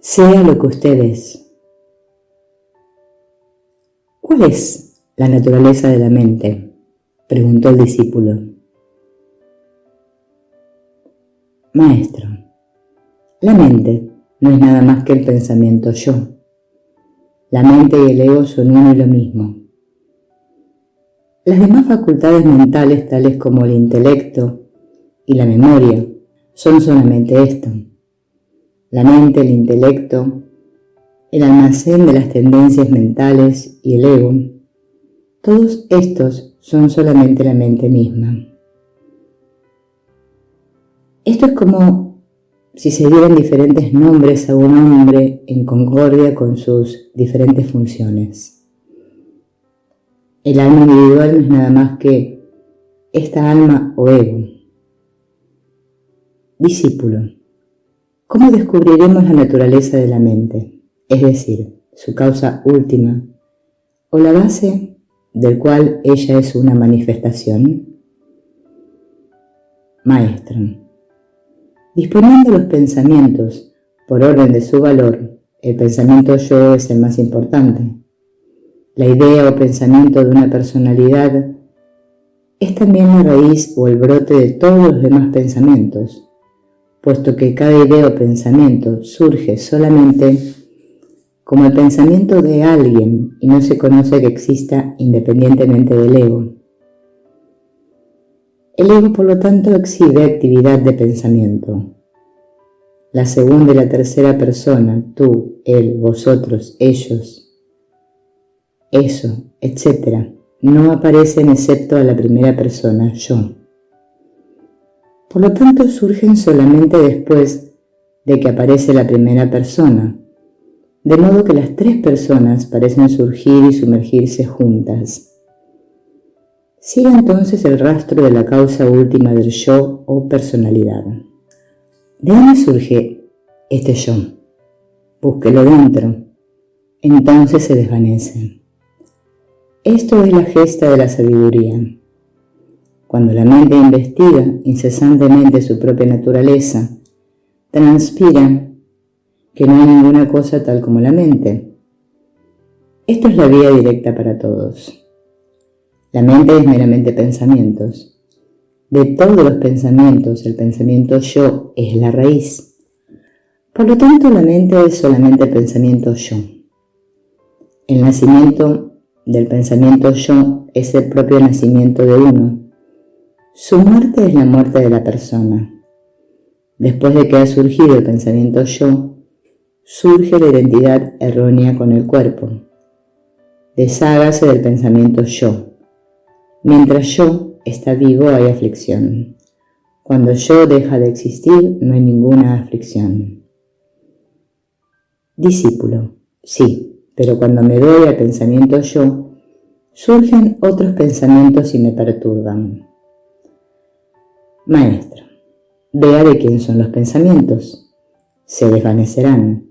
Sea lo que usted es. ¿Cuál es la naturaleza de la mente?, preguntó el discípulo. Maestro, la mente no es nada más que el pensamiento yo. La mente y el ego son uno y lo mismo. Las demás facultades mentales, tales como el intelecto y la memoria, son solamente esto. La mente, el intelecto, el almacén de las tendencias mentales y el ego, todos estos son solamente la mente misma. Esto es como si se dieran diferentes nombres a un hombre en concordia con sus diferentes funciones. El alma individual no es nada más que esta alma o ego. Discípulo, ¿cómo descubriremos la naturaleza de la mente? Es decir, su causa última o la base del cual ella es una manifestación. Maestro, disponiendo los pensamientos por orden de su valor, el pensamiento yo es el más importante. La idea o pensamiento de una personalidad es también la raíz o el brote de todos los demás pensamientos, puesto que cada idea o pensamiento surge solamente como el pensamiento de alguien y no se conoce que exista independientemente del ego. El ego, por lo tanto, exhibe actividad de pensamiento. La segunda y la tercera persona, tú, él, vosotros, ellos, eso, etc., no aparecen excepto a la primera persona, yo. Por lo tanto, surgen solamente después de que aparece la primera persona, de modo que las tres personas parecen surgir y sumergirse juntas. Sigue entonces el rastro de la causa última del yo o personalidad. ¿De dónde surge este yo? Búsquelo dentro, entonces se desvanece. Esto es la gesta de la sabiduría. Cuando la mente investiga incesantemente su propia naturaleza, transpira que no hay ninguna cosa tal como la mente. Esto es la vía directa para todos. La mente es meramente pensamientos. De todos los pensamientos, el pensamiento yo es la raíz. Por lo tanto, la mente es solamente el pensamiento yo. El nacimiento del pensamiento yo es el propio nacimiento de uno. Su muerte es la muerte de la persona. Después de que ha surgido el pensamiento yo, surge la identidad errónea con el cuerpo. Deshágase del pensamiento yo. Mientras yo está vivo hay aflicción. Cuando yo deja de existir no hay ninguna aflicción. Discípulo, sí, pero cuando me doy al pensamiento yo, surgen otros pensamientos y me perturban. Maestro, vea de quién son los pensamientos. Se desvanecerán.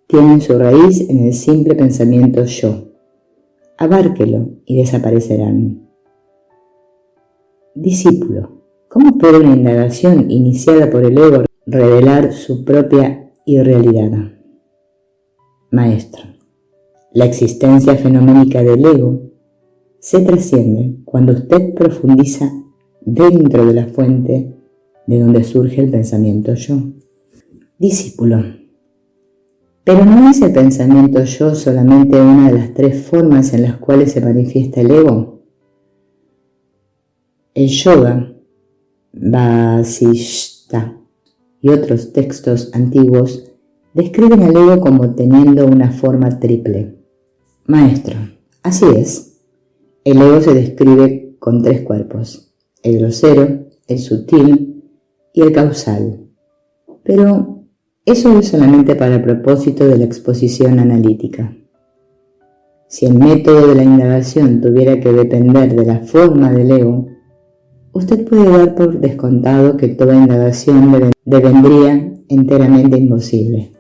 Tienen su raíz en el simple pensamiento yo. Abárquelo y desaparecerán. Discípulo, ¿cómo puede una indagación iniciada por el ego revelar su propia irrealidad? Maestro, la existencia fenoménica del ego se trasciende cuando usted profundiza dentro de la fuente de donde surge el pensamiento yo. Discípulo, pero ¿no es el pensamiento yo solamente una de las tres formas en las cuales se manifiesta el ego? El yoga, Vasishtha y otros textos antiguos describen al ego como teniendo una forma triple. Maestro, así es. El ego se describe con tres cuerpos: el grosero, el sutil y el causal. Pero eso es solamente para el propósito de la exposición analítica. Si el método de la indagación tuviera que depender de la forma del ego, usted puede dar por descontado que toda indagación devendría enteramente imposible,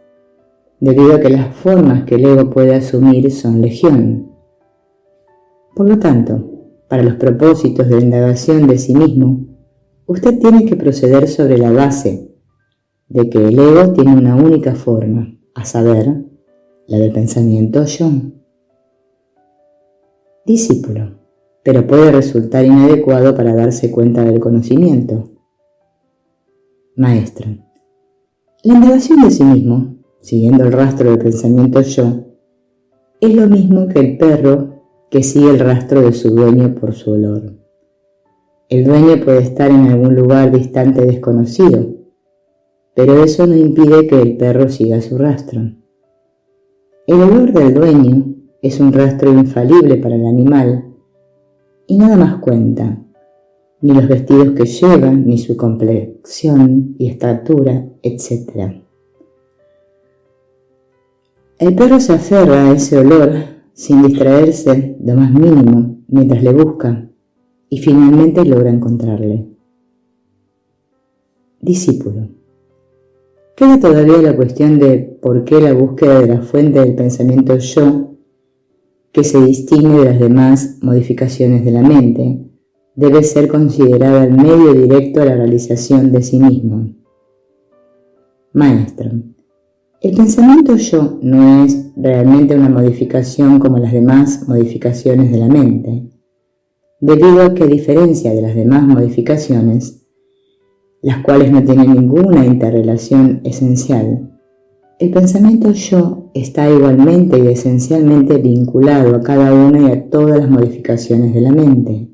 debido a que las formas que el ego puede asumir son legión. Por lo tanto, para los propósitos de la indagación de sí mismo, usted tiene que proceder sobre la base de que el ego tiene una única forma, a saber, la del pensamiento yo. Discípulo, pero puede resultar inadecuado para darse cuenta del conocimiento. Maestro, la indagación de sí mismo, siguiendo el rastro del pensamiento yo, es lo mismo que el perro que sigue el rastro de su dueño por su olor. El dueño puede estar en algún lugar distante desconocido, pero eso no impide que el perro siga su rastro. El olor del dueño es un rastro infalible para el animal y nada más cuenta, ni los vestidos que lleva, ni su complexión y estatura, etc. El perro se aferra a ese olor sin distraerse lo más mínimo mientras le busca y finalmente logra encontrarle. Discípulo, queda todavía la cuestión de por qué la búsqueda de la fuente del pensamiento yo, que se distingue de las demás modificaciones de la mente, debe ser considerada el medio directo a la realización de sí mismo. Maestro, el pensamiento yo no es realmente una modificación como las demás modificaciones de la mente, debido a que a diferencia de las demás modificaciones, las cuales no tienen ninguna interrelación esencial, el pensamiento yo está igualmente y esencialmente vinculado a cada una y a todas las modificaciones de la mente.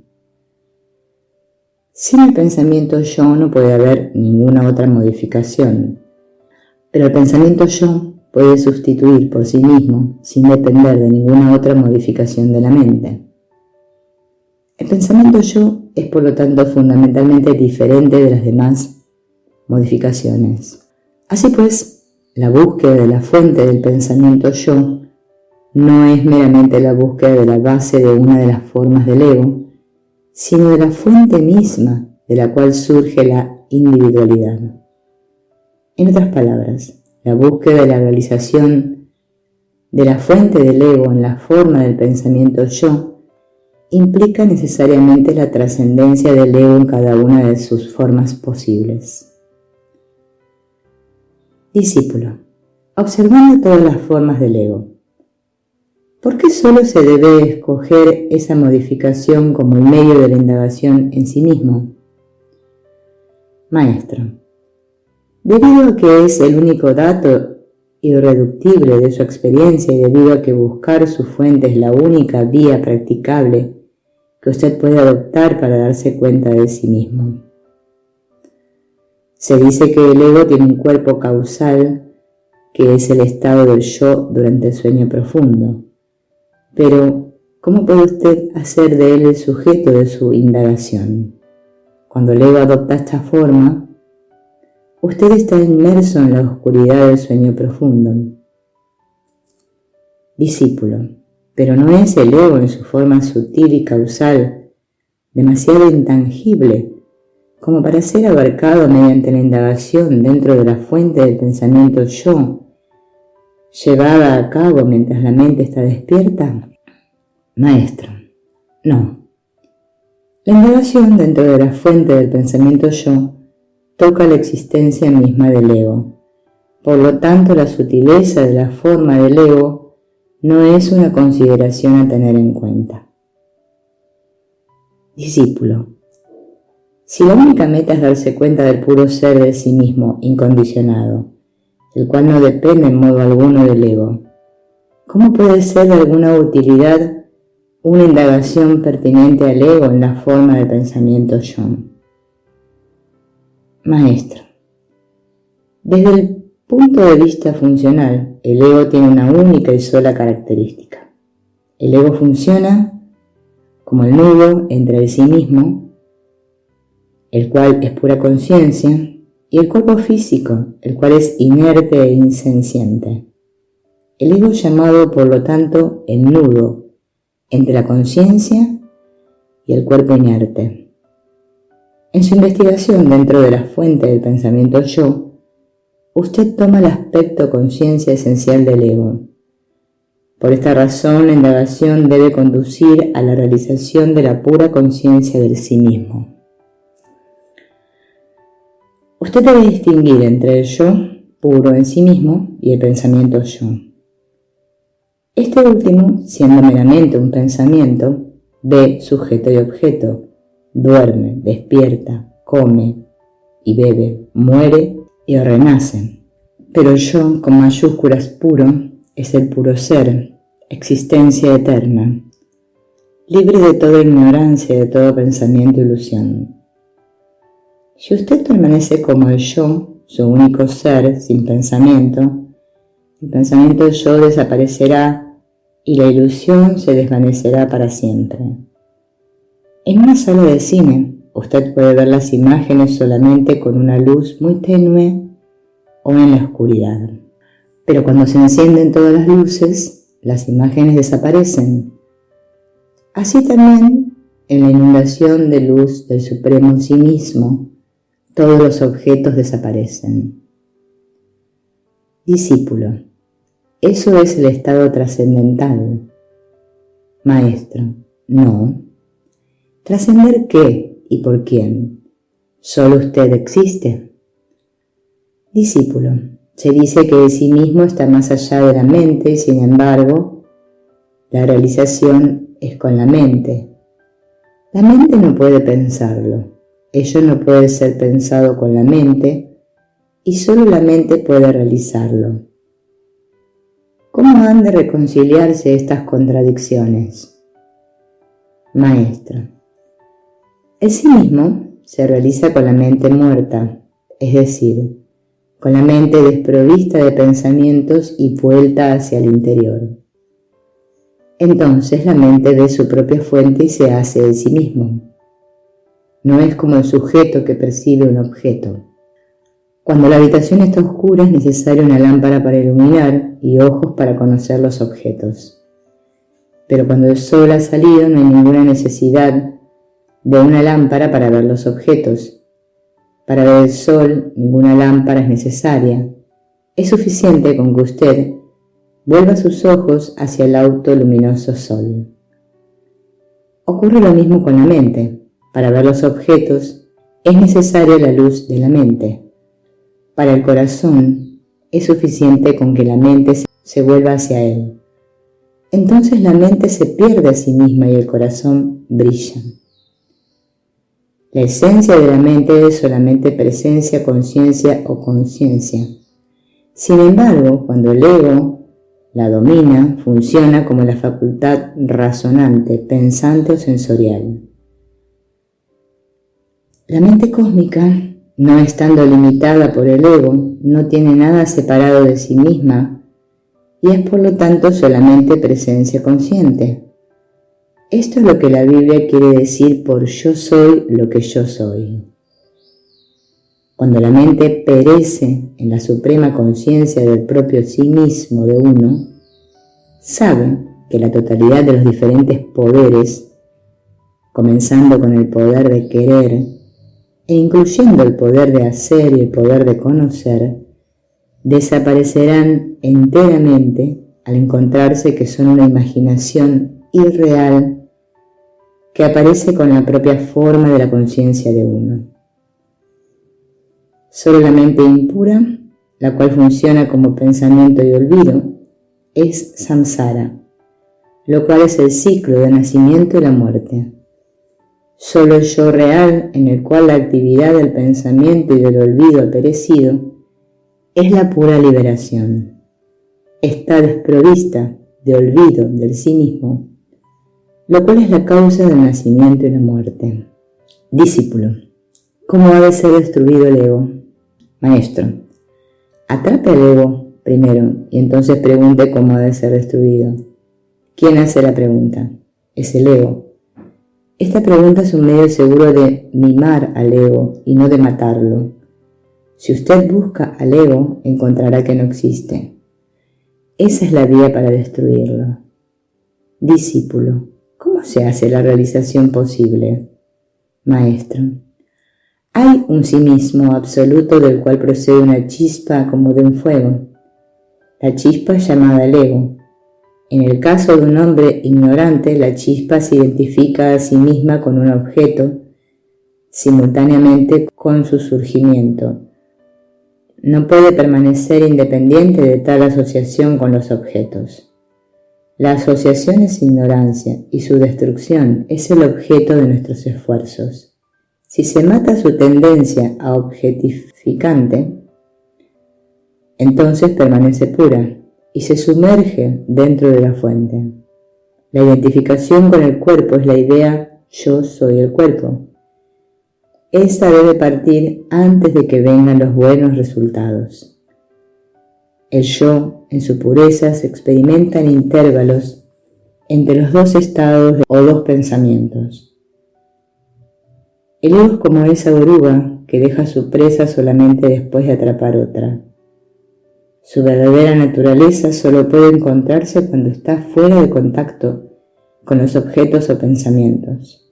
Sin el pensamiento yo no puede haber ninguna otra modificación, pero el pensamiento yo puede sustituir por sí mismo sin depender de ninguna otra modificación de la mente. El pensamiento yo es por lo tanto fundamentalmente diferente de las demás modificaciones. Así pues, la búsqueda de la fuente del pensamiento yo no es meramente la búsqueda de la base de una de las formas del ego, sino de la fuente misma de la cual surge la individualidad. En otras palabras, la búsqueda de la realización de la fuente del ego en la forma del pensamiento yo implica necesariamente la trascendencia del ego en cada una de sus formas posibles. Discípulo, observando todas las formas del ego, ¿por qué solo se debe escoger esa modificación como el medio de la indagación en sí mismo? Maestro, debido a que es el único dato irreductible de su experiencia y debido a que buscar su fuente es la única vía practicable que usted puede adoptar para darse cuenta de sí mismo. Se dice que el ego tiene un cuerpo causal que es el estado del yo durante el sueño profundo. Pero, ¿cómo puede usted hacer de él el sujeto de su indagación? Cuando el ego adopta esta forma, usted está inmerso en la oscuridad del sueño profundo. Discípulo, pero no es el ego en su forma sutil y causal, demasiado intangible, como para ser abarcado mediante la indagación dentro de la fuente del pensamiento yo, llevada a cabo mientras la mente está despierta? Maestro, no. La indagación dentro de la fuente del pensamiento yo toca la existencia misma del ego. Por lo tanto, la sutileza de la forma del ego no es una consideración a tener en cuenta. Discípulo, si la única meta es darse cuenta del puro ser de sí mismo incondicionado, el cual no depende en modo alguno del ego, ¿cómo puede ser de alguna utilidad una indagación pertinente al ego en la forma del pensamiento yo? Maestro, desde el punto de vista funcional, el ego tiene una única y sola característica. El ego funciona como el nudo entre el sí mismo, el cual es pura conciencia, y el cuerpo físico, el cual es inerte e insenciente. El ego es llamado, por lo tanto, el nudo entre la conciencia y el cuerpo inerte. En su investigación dentro de la fuente del pensamiento yo, usted toma el aspecto conciencia esencial del ego. Por esta razón, la indagación debe conducir a la realización de la pura conciencia del sí mismo. Usted debe distinguir entre el yo puro en sí mismo, y el pensamiento yo. Este último, siendo meramente un pensamiento, ve sujeto y objeto, duerme, despierta, come y bebe, muere y renace. Pero yo, con mayúsculas puro, es el puro ser, existencia eterna, libre de toda ignorancia y de todo pensamiento e ilusión. Si usted permanece como el yo, su único ser, sin pensamiento, el pensamiento yo desaparecerá y la ilusión se desvanecerá para siempre. En una sala de cine, usted puede ver las imágenes solamente con una luz muy tenue o en la oscuridad. Pero cuando se encienden todas las luces, las imágenes desaparecen. Así también, en la inundación de luz del Supremo en sí mismo, todos los objetos desaparecen. Discípulo, eso es el estado trascendental. Maestro, no. ¿Trascender qué y por quién? ¿Solo usted existe? Discípulo, se dice que el sí mismo está más allá de la mente y sin embargo, la realización es con la mente. La mente no puede pensarlo, ello no puede ser pensado con la mente y solo la mente puede realizarlo. ¿Cómo han de reconciliarse estas contradicciones? Maestro, el sí mismo se realiza con la mente muerta, es decir, con la mente desprovista de pensamientos y vuelta hacia el interior. Entonces la mente ve su propia fuente y se hace de sí mismo. No es como el sujeto que percibe un objeto. Cuando la habitación está oscura es necesaria una lámpara para iluminar y ojos para conocer los objetos. Pero cuando el sol ha salido no hay ninguna necesidad de una lámpara para ver los objetos. Para ver el sol ninguna lámpara es necesaria. Es suficiente con que usted vuelva sus ojos hacia el autoluminoso sol. Ocurre lo mismo con la mente. Para ver los objetos es necesaria la luz de la mente. Para el corazón es suficiente con que la mente se vuelva hacia él. Entonces la mente se pierde a sí misma y el corazón brilla. La esencia de la mente es solamente presencia, conciencia o conciencia. Sin embargo, cuando el ego la domina, funciona como la facultad razonante, pensante o sensorial. La mente cósmica, no estando limitada por el ego, no tiene nada separado de sí misma y es por lo tanto solamente presencia consciente. Esto es lo que la Biblia quiere decir por yo soy lo que yo soy. Cuando la mente perece en la suprema conciencia del propio sí mismo de uno, sabe que la totalidad de los diferentes poderes, comenzando con el poder de querer e incluyendo el poder de hacer y el poder de conocer, desaparecerán enteramente al encontrarse que son una imaginación irreal que aparece con la propia forma de la conciencia de uno. Solo la mente impura, la cual funciona como pensamiento y olvido, es samsara, lo cual es el ciclo de nacimiento y la muerte. Solo el yo real, en el cual la actividad del pensamiento y del olvido ha perecido, es la pura liberación. Está desprovista de olvido del sí mismo, lo cual es la causa del nacimiento y la muerte. Discípulo, ¿cómo ha de ser destruido el ego? Maestro, atrape al ego primero y entonces pregunte cómo ha de ser destruido. ¿Quién hace la pregunta? Es el ego. Esta pregunta es un medio seguro de mimar al ego y no de matarlo. Si usted busca al ego, encontrará que no existe. Esa es la vía para destruirlo. Discípulo, ¿cómo se hace la realización posible? Maestro, hay un sí mismo absoluto del cual procede una chispa como de un fuego. La chispa es llamada el ego. En el caso de un hombre ignorante, la chispa se identifica a sí misma con un objeto, simultáneamente con su surgimiento. no puede permanecer independiente de tal asociación con los objetos. La asociación es ignorancia y su destrucción es el objeto de nuestros esfuerzos. Si se mata su tendencia a objetificante, entonces permanece pura y se sumerge dentro de la fuente. La identificación con el cuerpo es la idea yo soy el cuerpo. Esta debe partir antes de que vengan los buenos resultados. El yo, en su pureza, se experimenta en intervalos entre los dos estados o dos pensamientos. El ego es como esa oruga que deja su presa solamente después de atrapar otra. Su verdadera naturaleza solo puede encontrarse cuando está fuera de contacto con los objetos o pensamientos.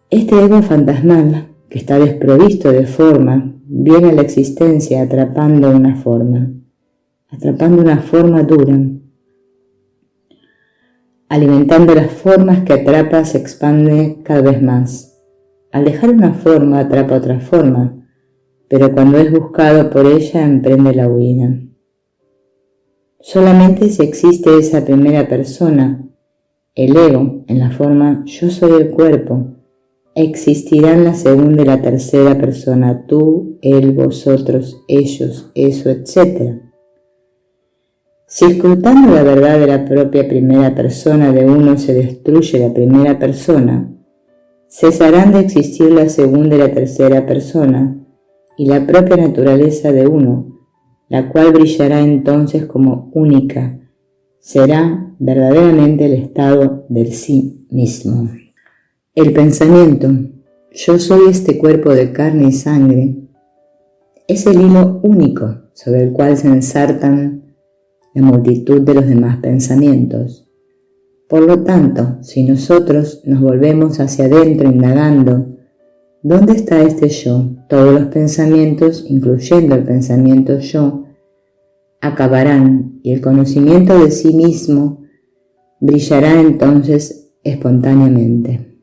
Este ego fantasmal, que está desprovisto de forma, viene a la existencia atrapando una forma dura. Alimentando las formas que atrapa se expande cada vez más. Al dejar una forma atrapa otra forma, pero cuando es buscado por ella emprende la huida. Solamente si existe esa primera persona, el ego, en la forma yo soy el cuerpo, existirán la segunda y la tercera persona, tú, él, vosotros, ellos, eso, etc. Si escrutando la verdad de la propia primera persona de uno se destruye la primera persona, cesarán de existir la segunda y la tercera persona y la propia naturaleza de uno, la cual brillará entonces como única, será verdaderamente el estado del sí mismo. El pensamiento, yo soy este cuerpo de carne y sangre, es el hilo único sobre el cual se ensartan la multitud de los demás pensamientos. Por lo tanto, si nosotros nos volvemos hacia adentro indagando, ¿dónde está este yo? Todos los pensamientos, incluyendo el pensamiento yo, acabarán y el conocimiento de sí mismo brillará entonces espontáneamente.